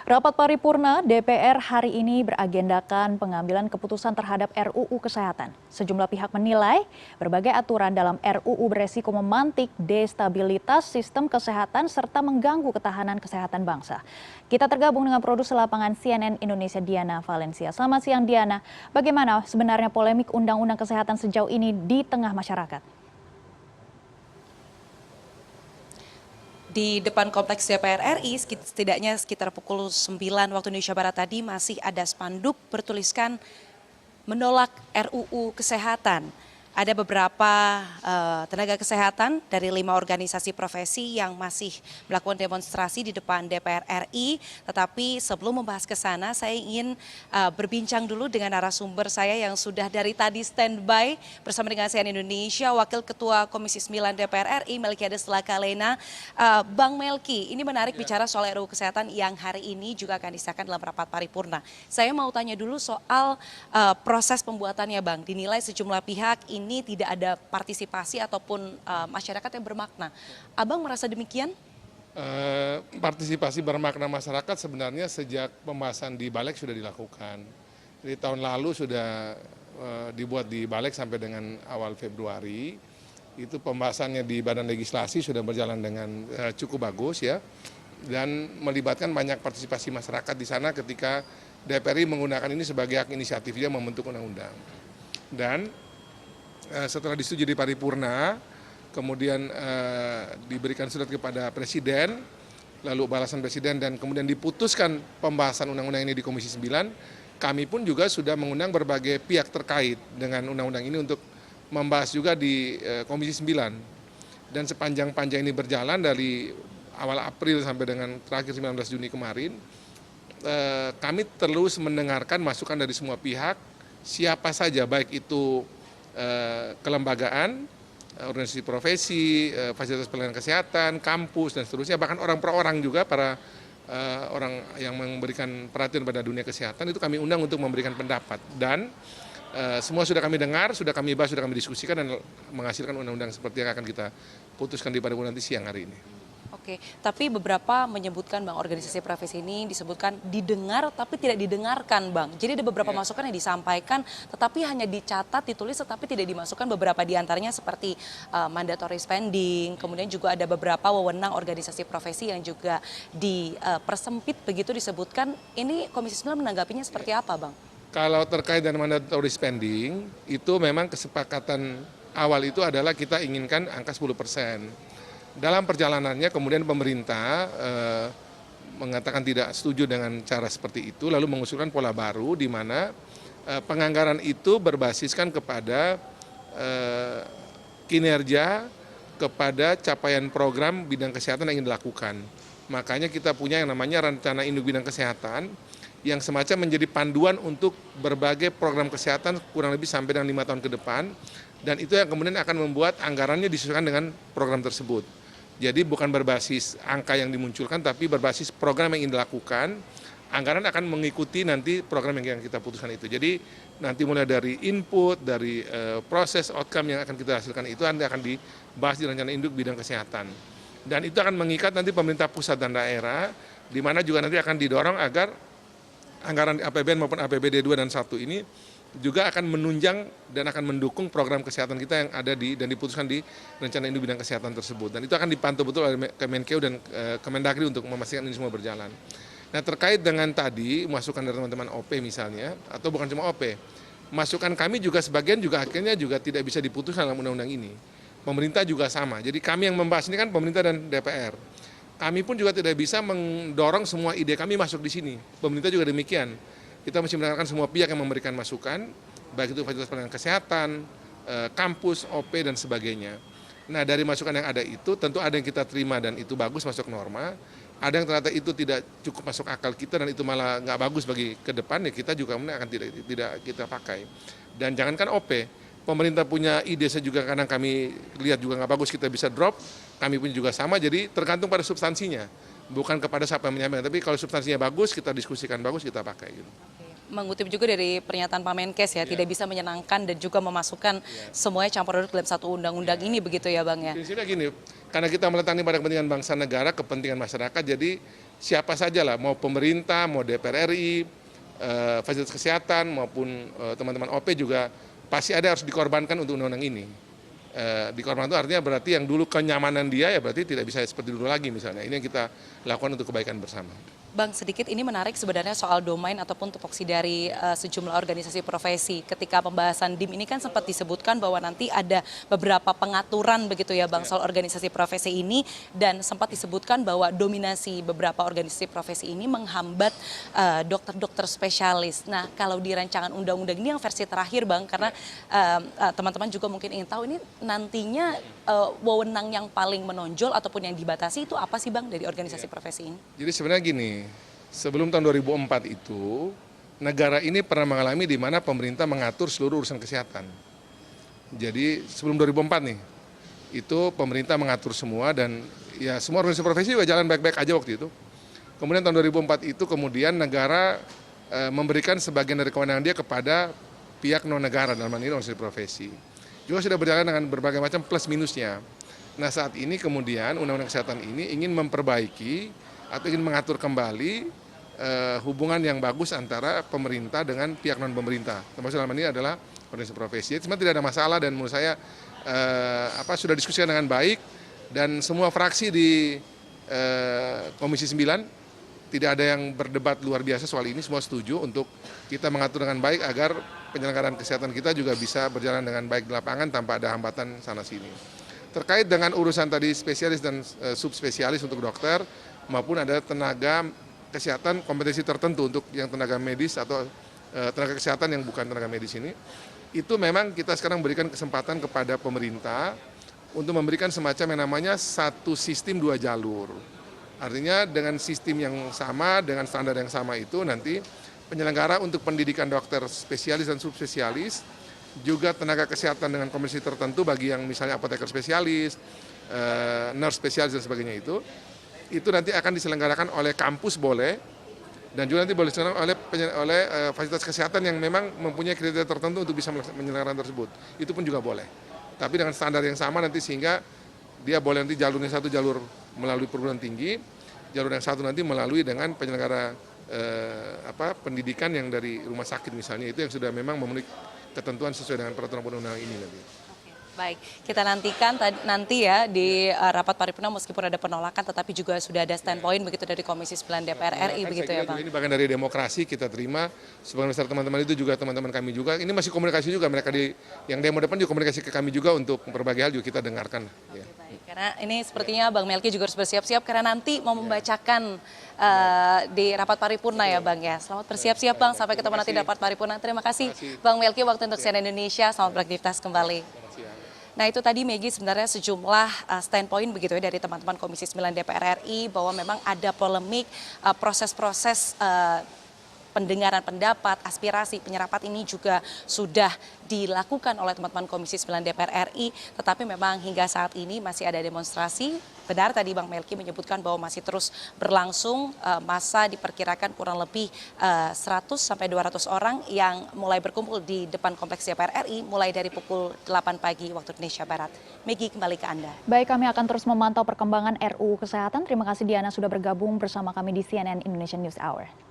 Rapat paripurna DPR hari ini beragendakan pengambilan keputusan terhadap RUU Kesehatan. Sejumlah pihak menilai berbagai aturan dalam RUU beresiko memantik destabilitas sistem kesehatan serta mengganggu ketahanan kesehatan bangsa. Kita tergabung dengan produser lapangan CNN Indonesia Diana Valencia. Selamat siang Diana, bagaimana sebenarnya polemik Undang-Undang Kesehatan sejauh ini di tengah masyarakat? Di depan kompleks DPR RI, setidaknya sekitar pukul 9 waktu Indonesia Barat tadi masih ada spanduk bertuliskan menolak RUU Kesehatan. Ada beberapa tenaga kesehatan dari 5 organisasi profesi yang masih melakukan demonstrasi di depan DPR RI. Tetapi sebelum membahas ke sana, saya ingin berbincang dulu dengan narasumber saya yang sudah dari tadi standby bersama dengan CNN Indonesia, Wakil Ketua Komisi 9 DPR RI, Melkiades Lakalena. Bang Melki, ini menarik bicara soal RUU Kesehatan yang hari ini juga akan disahkan dalam rapat paripurna. Saya mau tanya dulu soal proses pembuatannya, Bang. Dinilai sejumlah pihak ini tidak ada partisipasi ataupun masyarakat yang bermakna. Abang merasa demikian? Partisipasi bermakna masyarakat sebenarnya sejak pembahasan di Balik sudah dilakukan. Jadi tahun lalu sudah dibuat di Balik sampai dengan awal Februari. Itu pembahasannya di Badan Legislasi sudah berjalan dengan cukup bagus ya. Dan melibatkan banyak partisipasi masyarakat di sana ketika DPR RI menggunakan ini sebagai hak inisiatifnya membentuk undang-undang. Dan setelah disetujui di paripurna, kemudian diberikan surat kepada Presiden, lalu balasan Presiden dan kemudian diputuskan pembahasan undang-undang ini di Komisi 9, kami pun juga sudah mengundang berbagai pihak terkait dengan undang-undang ini untuk membahas juga di Komisi 9. Dan sepanjang-panjang ini berjalan dari awal April sampai dengan terakhir 19 Juni kemarin, kami terus mendengarkan masukan dari semua pihak, siapa saja baik itu kelembagaan, organisasi profesi, fasilitas pelayanan kesehatan, kampus dan seterusnya, bahkan orang per orang juga para orang yang memberikan perhatian pada dunia kesehatan itu kami undang untuk memberikan pendapat dan semua sudah kami dengar, sudah kami bahas, sudah kami diskusikan dan menghasilkan undang-undang seperti yang akan kita putuskan di paripurna nanti siang hari ini. Oke, tapi beberapa menyebutkan Bang, organisasi profesi ini disebutkan didengar tapi tidak didengarkan Bang. Jadi ada beberapa masukan yang disampaikan tetapi hanya dicatat, ditulis tetapi tidak dimasukkan, beberapa diantaranya seperti mandatory spending, kemudian juga ada beberapa wewenang organisasi profesi yang juga dipersempit begitu disebutkan. Ini Komisi 9 menanggapinya seperti apa Bang? Kalau terkait dengan mandatory spending, itu memang kesepakatan awal itu adalah kita inginkan angka 10%. Dalam perjalanannya kemudian pemerintah mengatakan tidak setuju dengan cara seperti itu, lalu mengusulkan pola baru di mana penganggaran itu berbasiskan kepada kinerja, kepada capaian program bidang kesehatan yang ingin dilakukan. Makanya kita punya yang namanya rencana induk bidang kesehatan yang semacam menjadi panduan untuk berbagai program kesehatan kurang lebih sampai dengan 5 tahun ke depan, dan itu yang kemudian akan membuat anggarannya disesuaikan dengan program tersebut. Jadi bukan berbasis angka yang dimunculkan, tapi berbasis program yang ingin dilakukan. Anggaran akan mengikuti nanti program yang kita putuskan itu. Jadi nanti mulai dari input, dari proses outcome yang akan kita hasilkan itu akan dibahas di rencana induk bidang kesehatan. Dan itu akan mengikat nanti pemerintah pusat dan daerah, di mana juga nanti akan didorong agar anggaran APBN maupun APBD 2 dan 1 ini juga akan menunjang dan akan mendukung program kesehatan kita yang ada dan diputuskan di rencana induk bidang kesehatan tersebut. Dan itu akan dipantau betul oleh Kemenkeu dan Kemendagri untuk memastikan ini semua berjalan. Nah, terkait dengan tadi masukan dari teman-teman OP misalnya, atau bukan cuma OP, masukan kami juga sebagian juga akhirnya juga tidak bisa diputuskan dalam undang-undang ini. Pemerintah juga sama. Jadi kami yang membahas ini kan pemerintah dan DPR. Kami pun juga tidak bisa mendorong semua ide kami masuk di sini. Pemerintah juga demikian. Kita mesti mendengarkan semua pihak yang memberikan masukan, baik itu fasilitas pelayanan kesehatan, kampus, OP, dan sebagainya. Nah, dari masukan yang ada itu, tentu ada yang kita terima dan itu bagus masuk norma, ada yang ternyata itu tidak cukup masuk akal kita dan itu malah nggak bagus bagi ke depan, ya kita juga akan tidak kita pakai. Dan jangankan OP, pemerintah punya ide juga kadang kami lihat juga nggak bagus, kita bisa drop, kami pun juga sama, jadi tergantung pada substansinya. Bukan kepada siapa yang menyampaikan, tapi kalau substansinya bagus, kita diskusikan bagus, kita pakai. Gitu. Mengutip juga dari pernyataan Pak Menkes ya, tidak bisa menyenangkan dan juga memasukkan semuanya campur aduk dalam satu undang-undang ini begitu ya Bang ya? Prinsipnya gini, karena kita meletakkan pada kepentingan bangsa negara, kepentingan masyarakat, jadi siapa saja lah, mau pemerintah, mau DPR RI, fasilitas kesehatan maupun teman-teman OP juga pasti ada harus dikorbankan untuk undang-undang ini. Dikorbankan itu artinya berarti yang dulu kenyamanan dia ya berarti tidak bisa seperti dulu lagi misalnya. Ini yang kita lakukan untuk kebaikan bersama. Bang, sedikit ini menarik sebenarnya soal domain ataupun tupoksi dari sejumlah organisasi profesi. Ketika pembahasan DIM ini kan sempat disebutkan bahwa nanti ada beberapa pengaturan begitu ya Bang soal organisasi profesi ini, dan sempat disebutkan bahwa dominasi beberapa organisasi profesi ini menghambat dokter-dokter spesialis. Nah, kalau di rancangan undang-undang ini yang versi terakhir Bang, karena teman-teman juga mungkin ingin tahu ini nantinya wewenang yang paling menonjol ataupun yang dibatasi itu apa sih Bang dari organisasi profesi ini? Jadi sebenarnya gini, sebelum tahun 2004 itu, negara ini pernah mengalami di mana pemerintah mengatur seluruh urusan kesehatan. Jadi sebelum 2004 nih, itu pemerintah mengatur semua dan ya semua organisasi profesi juga jalan baik-baik aja waktu itu. Kemudian tahun 2004 itu kemudian negara memberikan sebagian dari kewenangan dia kepada pihak non-negara dalam hal ini organisasi profesi. Juga sudah berjalan dengan berbagai macam plus minusnya. Nah saat ini kemudian Undang-Undang Kesehatan ini ingin memperbaiki atau ingin mengatur kembali hubungan yang bagus antara pemerintah dengan pihak non pemerintah. Termasuk dalam ini adalah organisasi profesi. Sebenarnya tidak ada masalah dan menurut saya sudah diskusikan dengan baik dan semua fraksi di Komisi 9 tidak ada yang berdebat luar biasa soal ini, semua setuju untuk kita mengatur dengan baik agar penyelenggaraan kesehatan kita juga bisa berjalan dengan baik di lapangan tanpa ada hambatan sana-sini. Terkait dengan urusan tadi spesialis dan subspesialis untuk dokter, maupun ada tenaga kesehatan kompetensi tertentu untuk yang tenaga medis atau tenaga kesehatan yang bukan tenaga medis ini, itu memang kita sekarang berikan kesempatan kepada pemerintah untuk memberikan semacam yang namanya satu sistem dua jalur. Artinya dengan sistem yang sama, dengan standar yang sama itu nanti penyelenggara untuk pendidikan dokter spesialis dan subspesialis, juga tenaga kesehatan dengan kompetensi tertentu bagi yang misalnya apoteker spesialis, nurse spesialis dan sebagainya itu nanti akan diselenggarakan oleh kampus boleh, dan juga nanti boleh diselenggarakan oleh fasilitas kesehatan yang memang mempunyai kriteria tertentu untuk bisa menyelenggarakan tersebut. Itu pun juga boleh. Tapi dengan standar yang sama nanti sehingga dia boleh nanti jalurnya satu jalur melalui perguruan tinggi, jalur yang satu nanti melalui dengan penyelenggara pendidikan yang dari rumah sakit misalnya, itu yang sudah memang memenuhi ketentuan sesuai dengan peraturan perundang-undangan ini nanti. Baik, kita nantikan nanti ya di rapat paripurna meskipun ada penolakan tetapi juga sudah ada standpoint begitu dari Komisi 9 DPR RI begitu ya Bang. Ini bagian dari demokrasi, kita terima. Sebagian besar teman-teman itu juga teman-teman kami juga. Ini masih komunikasi juga mereka yang demo depan juga komunikasi ke kami juga untuk berbagai hal juga kita dengarkan. Ya. Baik, karena ini sepertinya Bang Melki juga harus bersiap-siap karena nanti mau membacakan di rapat paripurna ya Bang ya. Selamat bersiap-siap Bang, sampai ketemu nanti di rapat paripurna. Terima kasih Bang Melki waktu untuk CNN Indonesia. Selamat beraktivitas kembali. Nah itu tadi Maggie sebenarnya sejumlah standpoint begitu ya dari teman-teman Komisi 9 DPR RI bahwa memang ada polemik proses-proses pendengaran pendapat, aspirasi, penyerapan ini juga sudah dilakukan oleh teman-teman Komisi 9 DPR RI, tetapi memang hingga saat ini masih ada demonstrasi. Benar tadi Bang Melki menyebutkan bahwa masih terus berlangsung, masa diperkirakan kurang lebih 100 sampai 200 orang yang mulai berkumpul di depan kompleks DPR RI mulai dari pukul 8 pagi waktu Indonesia Barat. Maggie, kembali ke Anda. Baik, kami akan terus memantau perkembangan RUU Kesehatan. Terima kasih Diana sudah bergabung bersama kami di CNN Indonesian News Hour.